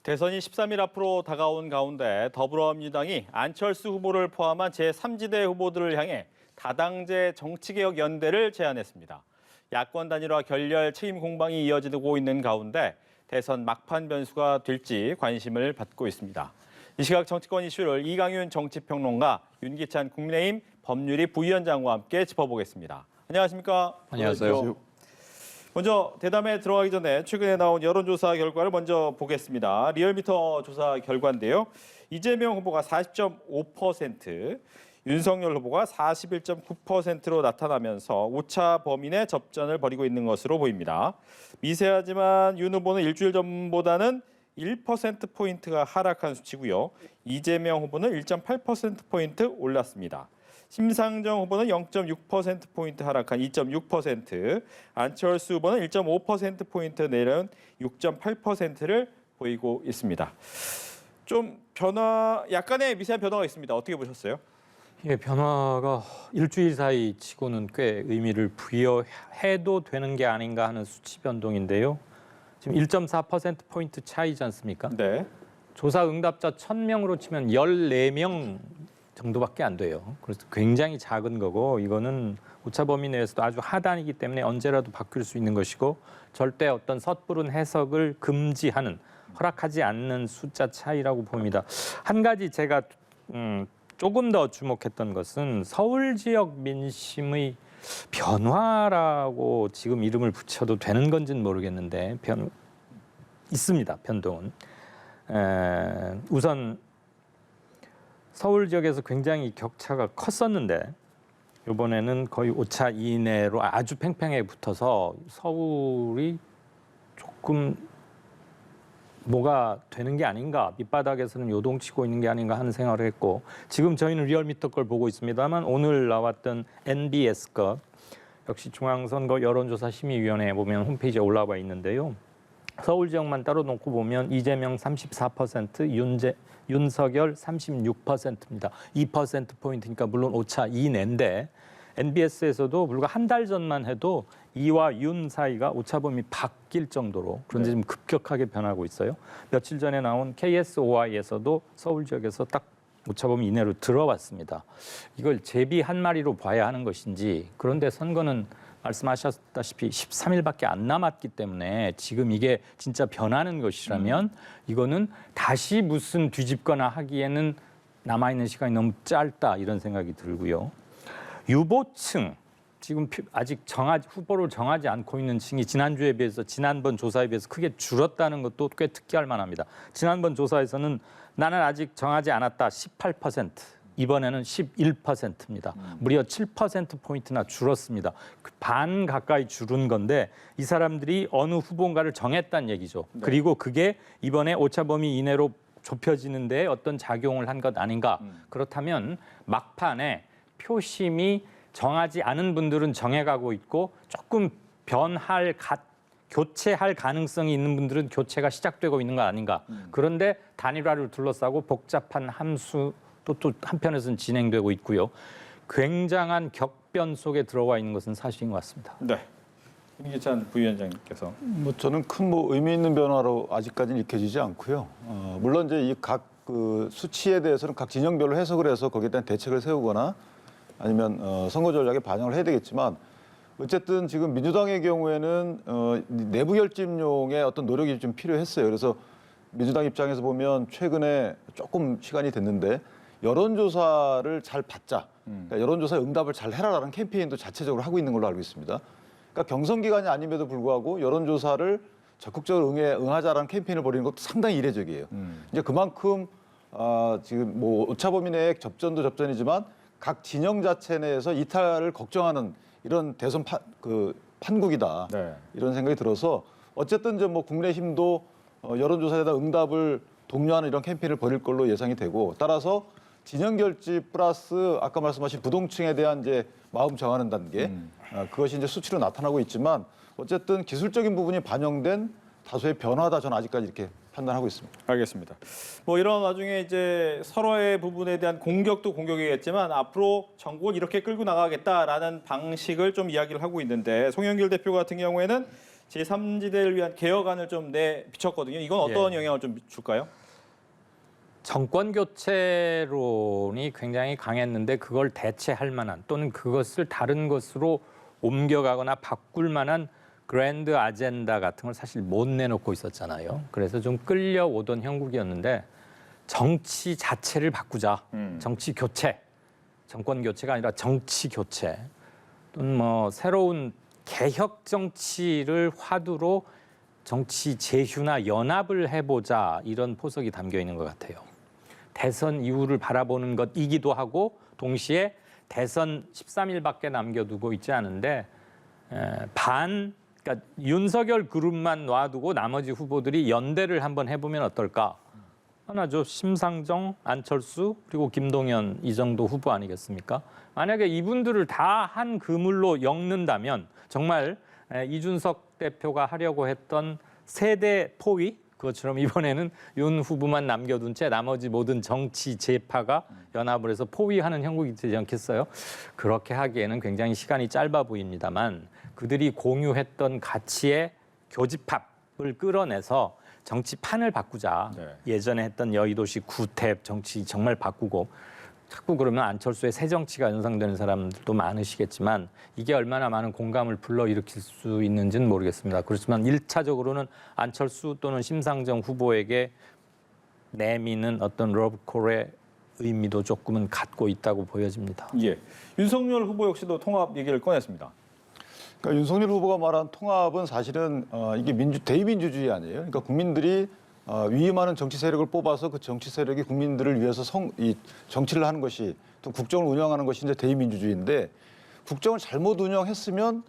대선이 13일 앞으로 다가온 가운데 더불어민주당이 안철수 후보를 포함한 제3지대 후보들을 향해 다당제 정치개혁 연대를 제안했습니다. 야권 단일화 결렬 책임 공방이 이어지고 있는 가운데 대선 막판 변수가 될지 관심을 받고 있습니다. 이 시각 정치권 이슈를 이강윤 정치평론가, 윤기찬 국민의힘 법률위 부위원장과 함께 짚어보겠습니다. 안녕하십니까? 안녕하세요. 먼저 대담에 들어가기 전에 최근에 나온 여론조사 결과를 먼저 보겠습니다. 리얼미터 조사 결과인데요. 이재명 후보가 40.5%, 윤석열 후보가 41.9%로 나타나면서 오차 범위 내 접전을 벌이고 있는 것으로 보입니다. 미세하지만 윤 후보는 일주일 전보다는 1%포인트가 하락한 수치고요. 이재명 후보는 1.8%포인트 올랐습니다. 심상정 후보는 0.6%포인트 하락한 2.6%, 안철수 후보는 1.5%포인트 내려온 6.8%를 보이고 있습니다. 좀 약간의 미세한 변화가 있습니다. 어떻게 보셨어요? 예, 변화가 일주일 사이 치고는 꽤 의미를 부여해도 되는 게 아닌가 하는 수치 변동인데요. 지금 1.4%포인트 차이지 않습니까? 네. 조사 응답자 1000명으로 치면 14명 정도밖에 안 돼요. 그래서 굉장히 작은 거고, 이거는 오차 범위 내에서도 아주 하단이기 때문에 언제라도 바뀔 수 있는 것이고, 절대 어떤 섣부른 해석을 금지하는, 허락하지 않는 숫자 차이라고 봅니다. 한 가지 제가 조금 더 주목했던 것은 서울 지역 민심의 변화라고 지금 이름을 붙여도 되는 건지는 모르겠는데 있습니다. 변동은. 우선 서울 지역에서 굉장히 격차가 컸었는데 이번에는 거의 오차 이내로 아주 팽팽하게 붙어서 서울이 조금 뭐가 되는 게 아닌가, 밑바닥에서는 요동치고 있는 게 아닌가 하는 생각을 했고, 지금 저희는 리얼미터 걸 보고 있습니다만 오늘 나왔던 NBS 것, 역시 중앙선거 여론조사심의위원회에 보면 홈페이지에 올라와 있는데요. 서울 지역만 따로 놓고 보면 이재명 34%, 윤석열 36%입니다. 2%포인트니까 물론 오차 이내인데, NBS에서도 불과 한 달 전만 해도 이와 윤 사이가 오차 범위 바뀔 정도로, 그런데 지금 급격하게 변하고 있어요. 며칠 전에 나온 KSOI에서도 서울 지역에서 딱 오차 범위 이내로 들어왔습니다. 이걸 제비 한 마리로 봐야 하는 것인지, 그런데 선거는 말씀하셨다시피 13일밖에 안 남았기 때문에 지금 이게 진짜 변하는 것이라면 이거는 다시 무슨 뒤집거나 하기에는 남아있는 시간이 너무 짧다, 이런 생각이 들고요. 유보층, 지금 아직 후보를 정하지 않고 있는 층이 지난주에 비해서, 지난번 조사에 비해서 크게 줄었다는 것도 꽤 특이할 만합니다. 지난번 조사에서는 나는 아직 정하지 않았다 18%, 이번에는 11%입니다. 무려 7%포인트나 줄었습니다. 반 가까이 줄은 건데 이 사람들이 어느 후보인가를 정했다는 얘기죠. 네. 그리고 그게 이번에 오차 범위 이내로 좁혀지는 데 어떤 작용을 한 것 아닌가. 그렇다면 막판에 표심이 정하지 않은 분들은 정해가고 있고, 조금 교체할 가능성이 있는 분들은 교체가 시작되고 있는 거 아닌가. 그런데 단일화를 둘러싸고 복잡한 함수 또 한편에서는 진행되고 있고요. 굉장한 격변 속에 들어와 있는 것은 사실인 것 같습니다. 네. 윤기찬 부위원장님께서. 저는 큰 의미 있는 변화로 아직까지는 익혀지지 않고요. 물론 이제 이 각 수치에 대해서는 각 진영별로 해석을 해서 거기에 대한 대책을 세우거나 아니면 선거 전략에 반영을 해야 되겠지만, 어쨌든 지금 민주당의 경우에는 내부 결집용의 어떤 노력이 좀 필요했어요. 그래서 민주당 입장에서 보면 최근에 조금 시간이 됐는데 여론조사를 잘 받자, 그러니까 여론조사 응답을 잘 해라라는 캠페인도 자체적으로 하고 있는 걸로 알고 있습니다. 그러니까 경선 기간이 아님에도 불구하고 여론조사를 적극적으로 응하자라는 캠페인을 벌이는 것도 상당히 이례적이에요. 이제 그만큼 지금 뭐 오차 범위 내의 접전도 접전이지만 각 진영 자체 내에서 이탈을 걱정하는 이런 대선 판국이다. 네. 이런 생각이 들어서 어쨌든 뭐 국내힘도 여론조사에다 응답을 독려하는 이런 캠페인을 벌일 걸로 예상이 되고, 따라서 진영 결집 플러스 아까 말씀하신 부동층에 대한 이제 마음 정하는 단계, 그것이 이제 수치로 나타나고 있지만 어쨌든 기술적인 부분이 반영된 다소의 변화다, 저는 아직까지 이렇게 판단하고 있습니다. 알겠습니다. 뭐 이런 와중에 이제 서로의 부분에 대한 공격도 공격이겠지만 앞으로 전국을 이렇게 끌고 나가겠다라는 방식을 좀 이야기를 하고 있는데, 송영길 대표 같은 경우에는 제3지대를 위한 개혁안을 좀 내비쳤거든요. 이건 어떤 영향을 좀 줄까요? 정권 교체론이 굉장히 강했는데 그걸 대체할 만한 또는 그것을 다른 것으로 옮겨가거나 바꿀 만한 그랜드 아젠다 같은 걸 사실 못 내놓고 있었잖아요. 그래서 좀 끌려오던 형국이었는데 정치 자체를 바꾸자. 정치 교체. 정권 교체가 아니라 정치 교체. 또는 뭐 새로운 개혁 정치를 화두로 정치 재휴나 연합을 해보자 이런 포석이 담겨 있는 것 같아요. 대선 이후를 바라보는 것이기도 하고 동시에 대선 13일밖에 남겨두고 있지 않은데 그러니까 윤석열 그룹만 놔두고 나머지 후보들이 연대를 한번 해보면 어떨까? 하나죠. 심상정, 안철수 그리고 김동연 이 정도 후보 아니겠습니까? 만약에 이분들을 다 한 그물로 엮는다면 정말 이준석 대표가 하려고 했던 세대 포위 그것처럼 이번에는 윤 후보만 남겨둔 채 나머지 모든 정치 제파가 연합을 해서 포위하는 형국이 되지 않겠어요? 그렇게 하기에는 굉장히 시간이 짧아 보입니다만 그들이 공유했던 가치의 교집합을 끌어내서 정치판을 바꾸자. 네. 예전에 했던 여의도식 구태 정치 정말 바꾸고 자꾸 그러면 안철수의 새 정치가 연상되는 사람들도 많으시겠지만 이게 얼마나 많은 공감을 불러일으킬 수 있는지는 모르겠습니다. 그렇지만 1차적으로는 안철수 또는 심상정 후보에게 내미는 어떤 러브콜의 의미도 조금은 갖고 있다고 보여집니다. 예. 윤석열 후보 역시도 통합 얘기를 꺼냈습니다. 그러니까 윤석열 후보가 말한 통합은 사실은 이게 대의민주주의 아니에요. 그러니까 국민들이 위임하는 정치 세력을 뽑아서 그 정치 세력이 국민들을 위해서 이 정치를 하는 것이 또 국정을 운영하는 것이 이제 대의민주주의인데 국정을 잘못 운영했으면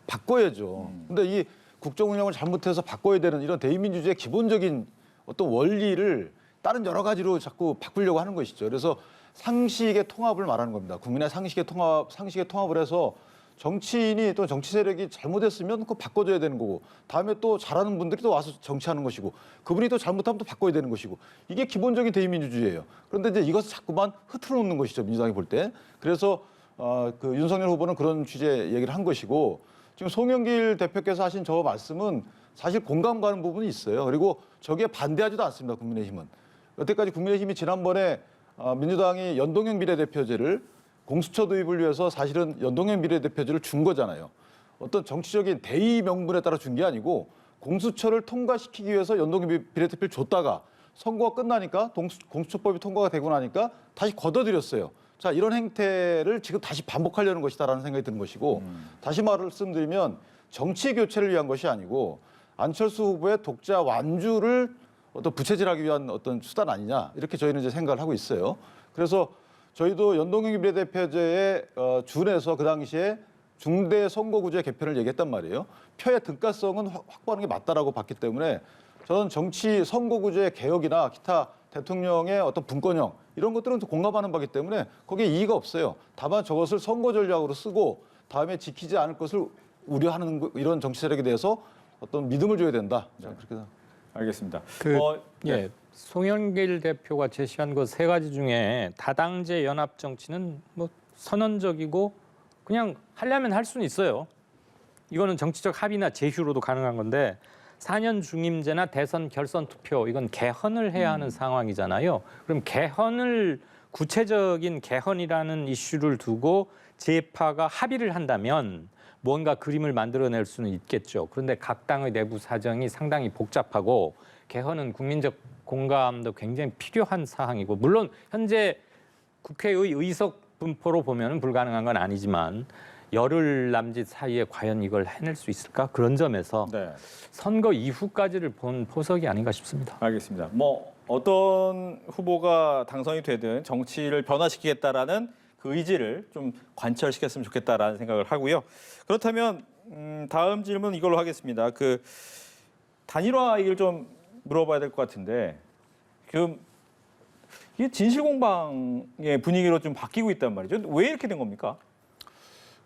바꿔야죠. 근데 이 국정 운영을 잘못해서 바꿔야 되는 이런 대의민주주의의 기본적인 어떤 원리를 다른 여러 가지로 자꾸 바꾸려고 하는 것이죠. 그래서 상식의 통합을 말하는 겁니다. 국민의 상식의 통합을 해서 정치인이 또 정치 세력이 잘못했으면 그거 바꿔줘야 되는 거고 다음에 또 잘하는 분들이 또 와서 정치하는 것이고 그분이 또 잘못하면 또 바꿔야 되는 것이고 이게 기본적인 대의민주주의예요. 그런데 이제 이것을 자꾸만 흐트러 놓는 것이죠. 민주당이 볼 때. 그래서 그 윤석열 후보는 그런 취지의 얘기를 한 것이고 지금 송영길 대표께서 하신 저 말씀은 사실 공감 가는 부분이 있어요. 그리고 저기에 반대하지도 않습니다. 국민의힘은. 여태까지 국민의힘이 지난번에 민주당이 연동형 비례대표제를 공수처 도입을 위해서 사실은 연동형 비례대표제를 준 거잖아요. 어떤 정치적인 대의 명분에 따라 준 게 아니고 공수처를 통과시키기 위해서 연동형 비례대표를 줬다가 선거가 끝나니까 공수처법이 통과가 되고 나니까 다시 걷어들였어요. 자, 이런 행태를 지금 다시 반복하려는 것이다라는 생각이 드는 것이고 다시 말씀드리면 정치 교체를 위한 것이 아니고 안철수 후보의 독자 완주를 어떤 부채질하기 위한 어떤 수단 아니냐 이렇게 저희는 이제 생각을 하고 있어요. 그래서 저희도 연동형 비례대표제에 준해서 그 당시에 중대 선거구제 개편을 얘기했단 말이에요. 표의 등가성은 확보하는 게 맞다라고 봤기 때문에 저는 정치 선거구제 개혁이나 기타 대통령의 어떤 분권형 이런 것들은 공감하는 바기 때문에 거기에 이의가 없어요. 다만 저것을 선거 전략으로 쓰고 다음에 지키지 않을 것을 우려하는 이런 정치 세력에 대해서 어떤 믿음을 줘야 된다. 그렇게 생각합니다. 알겠습니다. 예, 송영길 대표가 제시한 그 세 가지 중에 다당제 연합 정치는 뭐 선언적이고 그냥 하려면 할 수는 있어요. 이거는 정치적 합의나 제휴로도 가능한 건데 4년 중임제나 대선 결선 투표 이건 개헌을 해야 하는 상황이잖아요. 그럼 개헌을 구체적인 개헌이라는 이슈를 두고 제파가 합의를 한다면 뭔가 그림을 만들어낼 수는 있겠죠. 그런데 각 당의 내부 사정이 상당히 복잡하고 개헌은 국민적 공감도 굉장히 필요한 사항이고 물론 현재 국회의 의석 분포로 보면 불가능한 건 아니지만 열흘 남짓 사이에 과연 이걸 해낼 수 있을까? 그런 점에서 네. 선거 이후까지를 본 포석이 아닌가 싶습니다. 알겠습니다. 뭐 어떤 후보가 당선이 되든 정치를 변화시키겠다라는 그 의지를 좀 관철시켰으면 좋겠다라는 생각을 하고요. 그렇다면 다음 질문 이걸로 하겠습니다. 그 단일화 얘기를 좀 물어봐야 될 것 같은데 이게 진실공방의 분위기로 좀 바뀌고 있단 말이죠. 왜 이렇게 된 겁니까?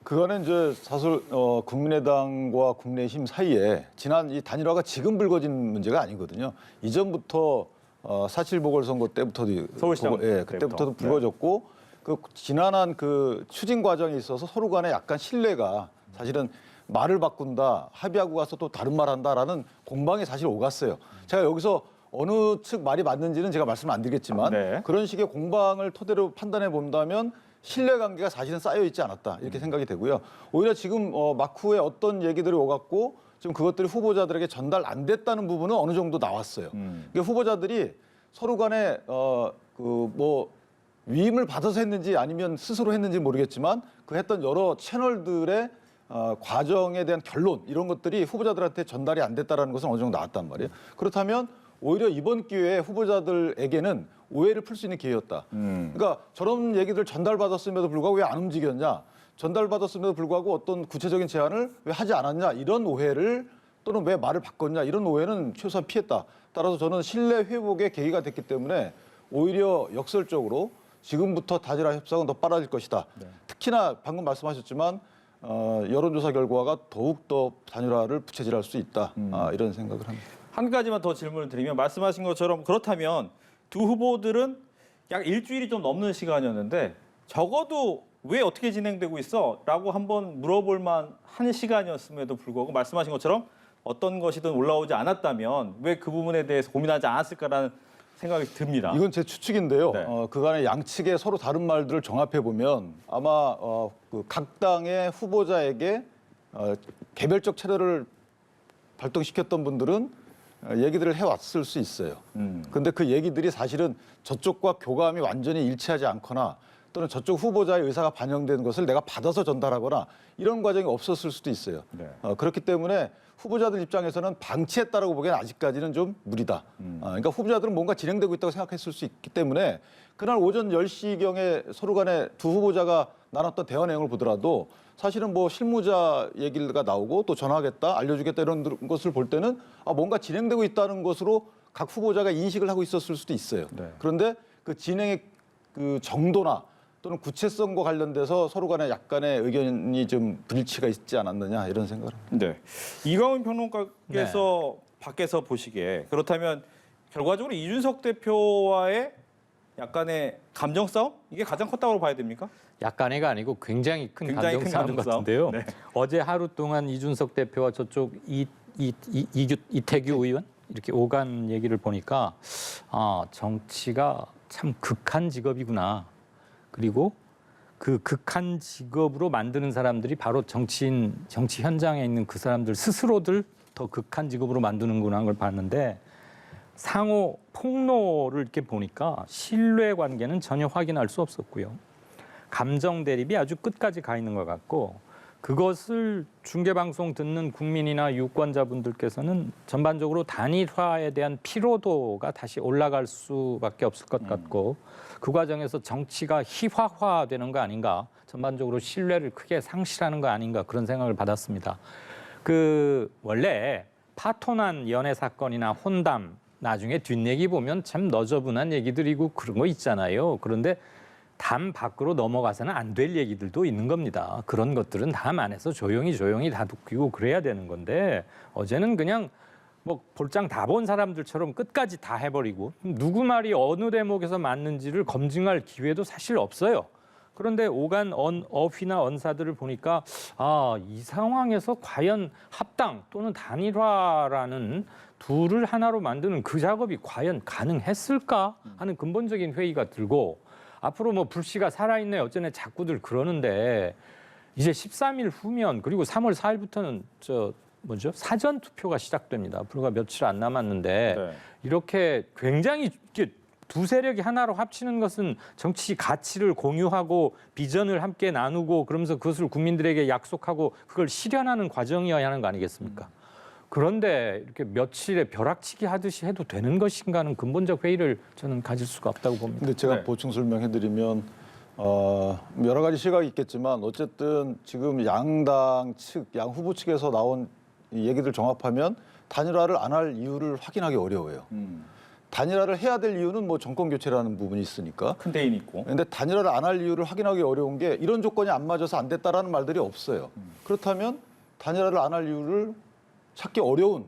그거는 이제 사실 국민의당과 국민의힘 사이에 지난 이 단일화가 지금 불거진 문제가 아니거든요. 이전부터 4.7 보궐선거 때부터도 서울시장 그때부터도 불거졌고 그 지난한 그 추진 과정에 있어서 서로 간에 약간 신뢰가 사실은 말을 바꾼다, 합의하고 가서 또 다른 말 한다라는 공방이 사실 오갔어요. 제가 여기서 어느 측 말이 맞는지는 제가 말씀을 안 드리겠지만 네. 그런 식의 공방을 토대로 판단해 본다면 신뢰관계가 사실은 쌓여 있지 않았다 이렇게 생각이 되고요. 오히려 지금 막후에 어떤 얘기들이 오갔고 지금 그것들이 후보자들에게 전달 안 됐다는 부분은 어느 정도 나왔어요. 그러니까 후보자들이 서로 간에 뭐 위임을 받아서 했는지 아니면 스스로 했는지 모르겠지만 그 했던 여러 채널들의 과정에 대한 결론 이런 것들이 후보자들한테 전달이 안 됐다라는 것은 어느 정도 나왔단 말이에요. 그렇다면 오히려 이번 기회에 후보자들에게는 오해를 풀 수 있는 기회였다. 그러니까 저런 얘기들 전달받았음에도 불구하고 왜 안 움직였냐? 전달받았음에도 불구하고 어떤 구체적인 제안을 왜 하지 않았냐? 이런 오해를 또는 왜 말을 바꿨냐? 이런 오해는 최소한 피했다. 따라서 저는 신뢰 회복의 계기가 됐기 때문에 오히려 역설적으로 지금부터 단일화 협상은 더 빨라질 것이다. 특히나 방금 말씀하셨지만 여론조사 결과가 더욱 더 단일화를 부채질할 수 있다. 이런 생각을 합니다. 한 가지만 더 질문을 드리면 말씀하신 것처럼 그렇다면 두 후보들은 약 일주일이 좀 넘는 시간이었는데 적어도 왜 어떻게 진행되고 있어? 라고 한번 물어볼 만한 시간이었음에도 불구하고 말씀하신 것처럼 어떤 것이든 올라오지 않았다면 왜 그 부분에 대해서 고민하지 않았을까라는 생각이 듭니다. 이건 제 추측인데요. 네. 그간의 양측의 서로 다른 말들을 종합해 보면 아마 각 당의 후보자에게 개별적 차별을 발동시켰던 분들은 얘기들을 해왔을 수 있어요. 그런데 그 얘기들이 사실은 저쪽과 교감이 완전히 일치하지 않거나 또는 저쪽 후보자의 의사가 반영된 것을 내가 받아서 전달하거나 이런 과정이 없었을 수도 있어요. 네. 그렇기 때문에 후보자들 입장에서는 방치했다라고 보기에는 아직까지는 좀 무리다. 그러니까 후보자들은 뭔가 진행되고 있다고 생각했을 수 있기 때문에 그날 오전 10시경에 서로 간에 두 후보자가 나눴던 대화 내용을 보더라도 사실은 뭐 실무자 얘기가 나오고 또 전화하겠다, 알려주겠다 이런 것을 볼 때는 뭔가 진행되고 있다는 것으로 각 후보자가 인식을 하고 있었을 수도 있어요. 네. 그런데 그 진행의 그 정도나 또는 구체성과 관련돼서 서로 간에 약간의 의견이 좀 불일치가 있지 않았느냐 이런 생각을 합니다. 네. 이광훈 평론가께서 밖에서 보시기에 그렇다면 결과적으로 이준석 대표와의 약간의 감정 싸움 이게 가장 컸다고 봐야 됩니까? 약간의가 아니고 굉장히 큰 굉장히 감정 큰 싸움 감정 싸움. 같은데요. 네. 어제 하루 동안 이준석 대표와 저쪽 이태규 의원 이렇게 오간 얘기를 보니까 정치가 참 극한 직업이구나. 그리고 그 극한 직업으로 만드는 사람들이 바로 정치 현장에 있는 그 사람들 스스로들 더 극한 직업으로 만드는구나 하는 걸 봤는데 상호 폭로를 이렇게 보니까 신뢰 관계는 전혀 확인할 수 없었고요. 감정 대립이 아주 끝까지 가 있는 것 같고 그것을 중계방송 듣는 국민이나 유권자분들께서는 전반적으로 단일화에 대한 피로도가 다시 올라갈 수밖에 없을 것 같고 그 과정에서 정치가 희화화되는 거 아닌가, 전반적으로 신뢰를 크게 상실하는 거 아닌가 그런 생각을 받았습니다. 원래 파토난 연애 사건이나 혼담 나중에 뒷얘기 보면 참 너저분한 얘기들이고 그런 거 있잖아요. 그런데 담 밖으로 넘어가서는 안 될 얘기들도 있는 겁니다. 그런 것들은 담 안에서 조용히 다독이고 그래야 되는 건데 어제는 그냥 뭐 볼장 다 본 사람들처럼 끝까지 다 해버리고 누구 말이 어느 대목에서 맞는지를 검증할 기회도 사실 없어요. 그런데 오간 어휘나 언사들을 보니까 이 상황에서 과연 합당 또는 단일화라는 둘을 하나로 만드는 그 작업이 과연 가능했을까 하는 근본적인 회의가 들고 앞으로 뭐 불씨가 살아있네 어쩌네 자꾸들 그러는데 이제 13일 후면 그리고 3월 4일부터는 사전 투표가 시작됩니다. 불과 며칠 안 남았는데 네. 이렇게 굉장히 두 세력이 하나로 합치는 것은 정치 가치를 공유하고 비전을 함께 나누고 그러면서 그것을 국민들에게 약속하고 그걸 실현하는 과정이어야 하는 거 아니겠습니까? 그런데 이렇게 며칠에 벼락치기 하듯이 해도 되는 것인가 하는 근본적 회의를 저는 가질 수가 없다고 봅니다. 근데 제가 네. 보충 설명해드리면 여러 가지 시각이 있겠지만 어쨌든 지금 양당 측, 양 후보 측에서 나온 이 얘기들 종합하면 단일화를 안 할 이유를 확인하기 어려워요. 단일화를 해야 될 이유는 뭐 정권 교체라는 부분이 있으니까. 큰 대인이 있고. 근데 단일화를 안 할 이유를 확인하기 어려운 게 이런 조건이 안 맞아서 안 됐다라는 말들이 없어요. 그렇다면 단일화를 안 할 이유를 찾기 어려운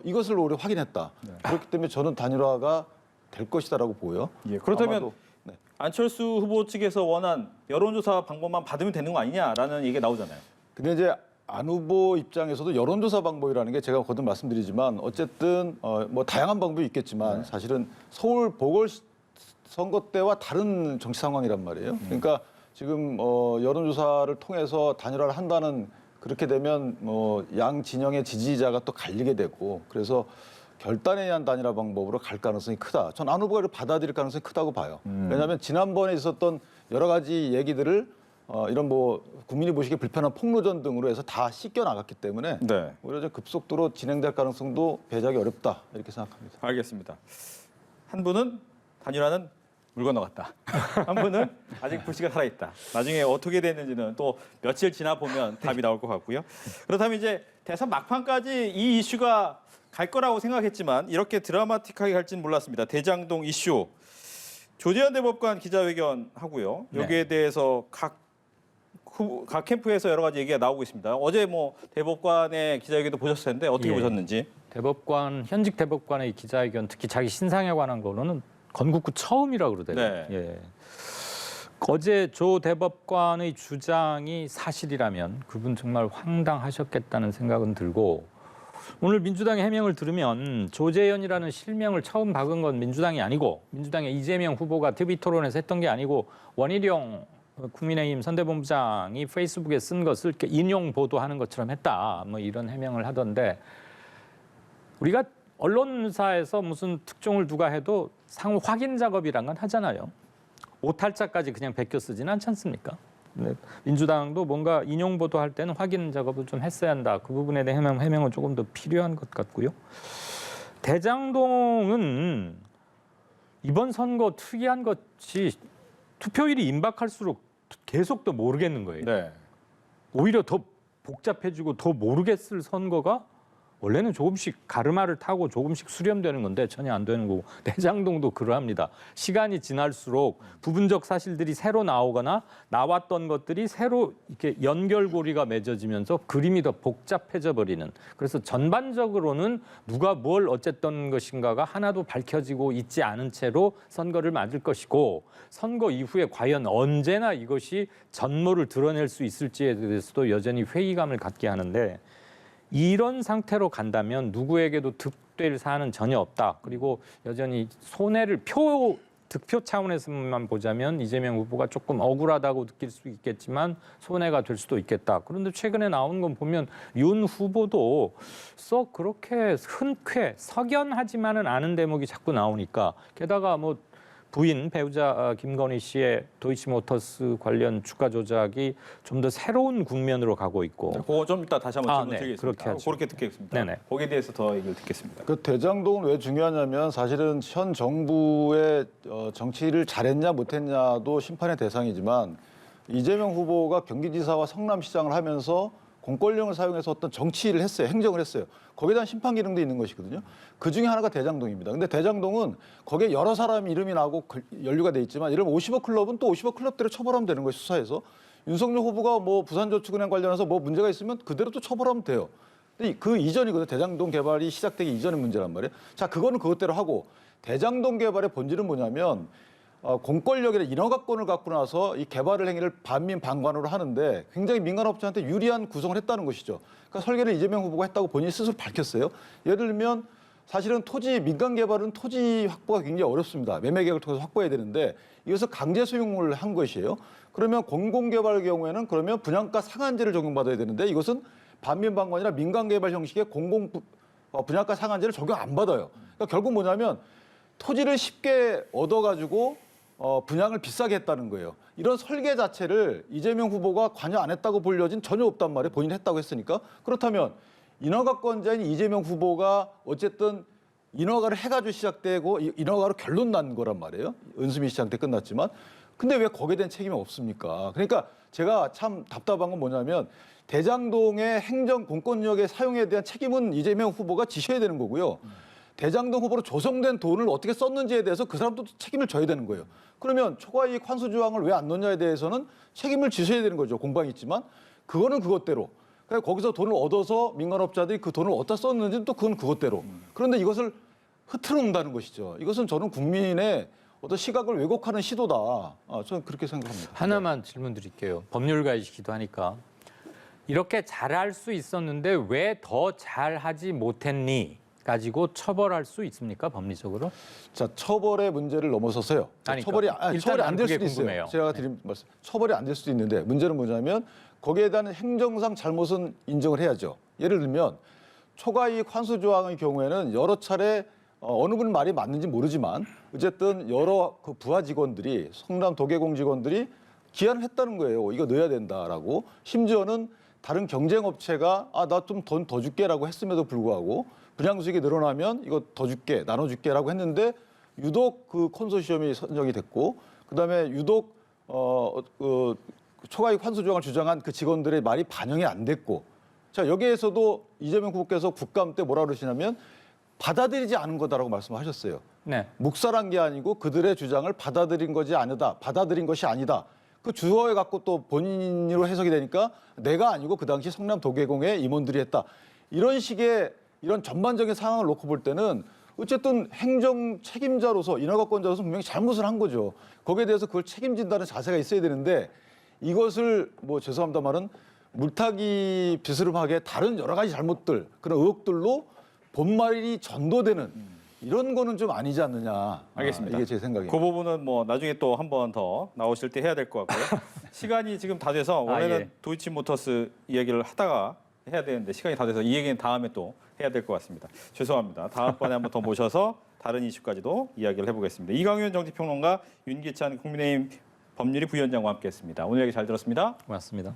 이것을 오히려 확인했다. 그렇기 때문에 저는 단일화가 될 것이다라고 보여요. 예, 그렇다면 아마도, 네. 안철수 후보 측에서 원한 여론조사 방법만 받으면 되는 거 아니냐라는 얘기가 나오잖아요. 근데 이제 안 후보 입장에서도 여론조사 방법이라는 게 제가 거듭 말씀드리지만 어쨌든 뭐 다양한 방법이 있겠지만 사실은 서울 보궐선거 때와 다른 정치 상황이란 말이에요. 그러니까 지금 여론조사를 통해서 단일화를 한다는 그렇게 되면 양 진영의 지지자가 또 갈리게 되고 그래서 결단에 의한 단일화 방법으로 갈 가능성이 크다. 전 안 후보가 이걸 받아들일 가능성이 크다고 봐요. 왜냐하면 지난번에 있었던 여러 가지 얘기들을 이런 뭐 국민이 보시기에 불편한 폭로전 등으로 해서 다 씻겨 나갔기 때문에 네. 오히려 좀 급속도로 진행될 가능성도 배제하기 어렵다 이렇게 생각합니다. 알겠습니다. 한 분은 단일화는 물 건너갔다. 한 분은 아직 불씨가 살아있다. 나중에 어떻게 됐는지는 또 며칠 지나 보면 답이 나올 것 같고요. 그렇다면 이제 대선 막판까지 이 이슈가 갈 거라고 생각했지만 이렇게 드라마틱하게 갈지는 몰랐습니다. 대장동 이슈. 조재현 대법관 기자회견 하고요. 여기에 대해서 각 캠프에서 여러 가지 얘기가 나오고 있습니다. 어제 뭐 대법관의 기자회견도 보셨을 텐데 어떻게 보셨는지. 현직 대법관의 기자회견, 특히 자기 신상에 관한 거로는 건국구 처음이라고 그러더라고요. 네. 예. 어제 조 대법관의 주장이 사실이라면 그분 정말 황당하셨겠다는 생각은 들고 오늘 민주당의 해명을 들으면 조재현이라는 실명을 처음 박은 건 민주당이 아니고 민주당의 이재명 후보가 TV 토론에서 했던 게 아니고 원희룡 국민의힘 선대본부장이 페이스북에 쓴 것을 이렇게 인용 보도하는 것처럼 했다. 뭐 이런 해명을 하던데 우리가 언론사에서 무슨 특종을 누가 해도 상호 확인 작업이란 건 하잖아요. 오탈자까지 그냥 베껴 쓰지는 않지 않습니까? 민주당도 뭔가 인용 보도할 때는 확인 작업을 좀 했어야 한다. 그 부분에 대한 해명은 조금 더 필요한 것 같고요. 대장동은 이번 선거 특이한 것이 투표일이 임박할수록 계속 더 모르겠는 거예요. 네. 오히려 더 복잡해지고 더 모르겠을 선거가 원래는 조금씩 가르마를 타고 조금씩 수렴되는 건데 전혀 안 되는 거고 대장동도 그러합니다. 시간이 지날수록 부분적 사실들이 새로 나오거나 나왔던 것들이 새로 이렇게 연결고리가 맺어지면서 그림이 더 복잡해져 버리는. 그래서 전반적으로는 누가 뭘 어쨌던 것인가가 하나도 밝혀지고 있지 않은 채로 선거를 맞을 것이고 선거 이후에 과연 언제나 이것이 전모를 드러낼 수 있을지에 대해서도 여전히 회의감을 갖게 하는데 이런 상태로 간다면 누구에게도 득될 사안은 전혀 없다. 그리고 여전히 손해를 득표 차원에서만 보자면 이재명 후보가 조금 억울하다고 느낄 수 있겠지만 손해가 될 수도 있겠다. 그런데 최근에 나온 건 보면 윤 후보도 썩 그렇게 흔쾌 석연하지만은 않은 대목이 자꾸 나오니까 게다가 뭐 부인 배우자 김건희 씨의 도이치모터스 관련 주가 조작이 좀 더 새로운 국면으로 가고 있고. 그거 좀 이따 다시 한번 질문 드리겠습니다. 그렇게 하죠. 그렇게 듣겠습니다. 네네. 거기에 대해서 더 얘기를 듣겠습니다. 그 대장동은 왜 중요하냐면 사실은 현 정부의 정치를 잘했냐 못했냐도 심판의 대상이지만 이재명 후보가 경기지사와 성남시장을 하면서 공권력을 사용해서 어떤 정치를 했어요. 행정을 했어요. 거기에 대한 심판 기능도 있는 것이거든요. 그 중에 하나가 대장동입니다. 근데 대장동은 거기에 여러 사람 이름이 나고 연루가 돼 있지만 이런 50억 클럽은 또 50억 클럽대로 처벌하면 되는 거예요. 수사에서. 윤석열 후보가 뭐 부산저축은행 관련해서 뭐 문제가 있으면 그대로 또 처벌하면 돼요. 근데 그 이전이거든요. 대장동 개발이 시작되기 이전의 문제란 말이에요. 자, 그거는 그것대로 하고 대장동 개발의 본질은 뭐냐면 공권력이나 인허가권을 갖고 나서 이 개발을 행위를 반민 반관으로 하는데 굉장히 민간업체한테 유리한 구성을 했다는 것이죠. 그러니까 설계를 이재명 후보가 했다고 본인이 스스로 밝혔어요. 예를 들면 사실은 토지 민간 개발은 토지 확보가 굉장히 어렵습니다. 매매 계획을 통해서 확보해야 되는데 이것을 강제 수용을 한 것이에요. 그러면 공공개발 경우에는 그러면 분양가 상한제를 적용받아야 되는데 이것은 반민 반관이나 민간 개발 형식의 분양가 상한제를 적용 안 받아요. 그러니까 결국 뭐냐면 토지를 쉽게 얻어가지고 분양을 비싸게 했다는 거예요. 이런 설계 자체를 이재명 후보가 관여 안 했다고 볼 여지는 전혀 없단 말이에요. 본인이 했다고 했으니까. 그렇다면 인허가권자인 이재명 후보가 어쨌든 인허가를 해가지고 시작되고 인허가로 결론 난 거란 말이에요. 은수미 시장 때 끝났지만. 근데 왜 거기에 대한 책임이 없습니까? 그러니까 제가 참 답답한 건 뭐냐면 대장동의 행정 공권력의 사용에 대한 책임은 이재명 후보가 지셔야 되는 거고요. 대장동 후보로 조성된 돈을 어떻게 썼는지에 대해서 그 사람도 책임을 져야 되는 거예요. 그러면 초과이익 환수 조항을 왜 안 넣냐에 대해서는 책임을 지셔야 되는 거죠. 공방이 있지만 그거는 그것대로. 그러니까 거기서 돈을 얻어서 민간업자들이 그 돈을 어디다 썼는지는 또 그건 그것대로. 그런데 이것을 흐트러놓는다는 것이죠. 이것은 저는 국민의 어떤 시각을 왜곡하는 시도다. 저는 그렇게 생각합니다. 하나만 질문 드릴게요. 법률가이시기도 하니까. 이렇게 잘할 수 있었는데 왜 더 잘하지 못했니? 가지고 처벌할 수 있습니까? 법리적으로? 자, 처벌의 문제를 넘어서서요. 아니, 처벌이 일단은 처벌이 안 될 그게 수도 있어요. 궁금해요. 제가 드린 말씀. 처벌이 안 될 수도 있는데 문제는 뭐냐면 거기에 대한 행정상 잘못은 인정을 해야죠. 예를 들면 초과이익 환수 조항의 경우에는 여러 차례 어느 분 말이 맞는지 모르지만 어쨌든 여러 그 부하 직원들이 성남 도계공 직원들이 기한을 했다는 거예요. 이거 넣어야 된다라고. 심지어는 다른 경쟁 업체가 나 좀 돈 더 줄게라고 했음에도 불구하고 분양수익이 늘어나면 이거 더 줄게, 나눠줄게라고 했는데 유독 그 컨소시엄이 선정이 됐고 그다음에 유독 초과이익 환수 조항을 주장한 그 직원들의 말이 반영이 안 됐고 자 여기에서도 이재명 후보께서 국감 때 뭐라 그러시냐면 받아들이지 않은 거다라고 말씀하셨어요. 네. 묵살한 게 아니고 그들의 주장을 받아들인 것이 아니다. 받아들인 것이 아니다. 그 주어에 갖고 또 본인으로 해석이 되니까 내가 아니고 그 당시 성남 도계공의 임원들이 했다. 이런 식의 이런 전반적인 상황을 놓고 볼 때는 어쨌든 행정 책임자로서 인허가권자로서 분명히 잘못을 한 거죠. 거기에 대해서 그걸 책임진다는 자세가 있어야 되는데 이것을 뭐 죄송합니다만은 물타기 비스름하게 다른 여러 가지 잘못들 그런 의혹들로 본말이 전도되는 이런 거는 좀 아니지 않느냐. 알겠습니다. 이게 제 생각입니다. 그 부분은 뭐 나중에 또 한 번 더 나오실 때 해야 될 것 같고요. 시간이 지금 다 돼서 원래는 예. 도이치모터스 이야기를 하다가 해야 되는데 시간이 다 돼서 이 얘기는 다음에 또 해야 될 것 같습니다. 죄송합니다. 다음번에 한번 더 모셔서 다른 이슈까지도 이야기를 해보겠습니다. 이광윤 정치평론가, 윤기찬 국민의힘 법률위 부위원장과 함께했습니다. 오늘 얘기 잘 들었습니다. 고맙습니다.